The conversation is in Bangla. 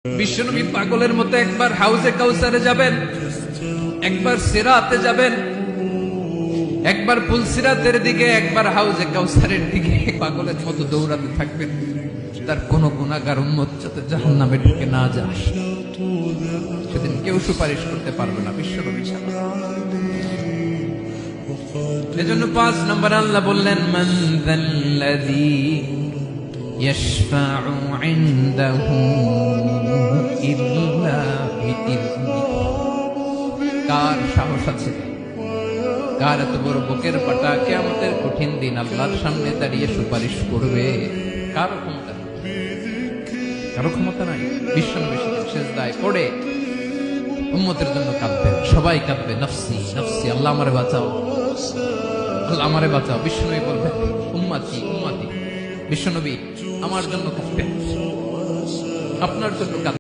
বিশ্বনবী পাগলের মতো একবার হাউজে কাউসারে যাবেন, একবার সিরাতে যাবেন, একবার পুলসিরাতের দিকে, একবার হাউজে কাউসারের দিকে পাগলের মতো দৌড়াতে থাকবেন। তার কোন গুনাহগার উম্মত যাতে জাহান্নামে ঢুকে না যায়, সেদিন কেউ সুপারিশ করতে পারবে না বিশ্বনবী ছাড়া। এজন্য ৫ নম্বর আল্লাহ বললেন, মান যাল্লাযী ইয়াশফাউ ইনদাহু ইল্লা বিইযনিহি। কার সাহস আছে, কার এত বড় বুকের পাটা কিয়ামতের কঠিন দিন আল্লাহর সামনে দাঁড়িয়ে সুপারিশ করবে? কারো ক্ষমতা নেই, কারো ক্ষমতা নাই। বিশ্বনবী সেদিন সিজদায় পড়ে উম্মতের জন্য কাঁদবেন, সবাই কাঁদবে, নফসি নফসি, আল্লাহ আমারে বাঁচাও, আল্লাহ আমারে বাঁচাও। বিশ্বনবী বলবেন, উম্মতি উম্মতি। বিশ্বনবী আমার জন্য কাঁদবেন, আপনার জন্য কাঁদবেন।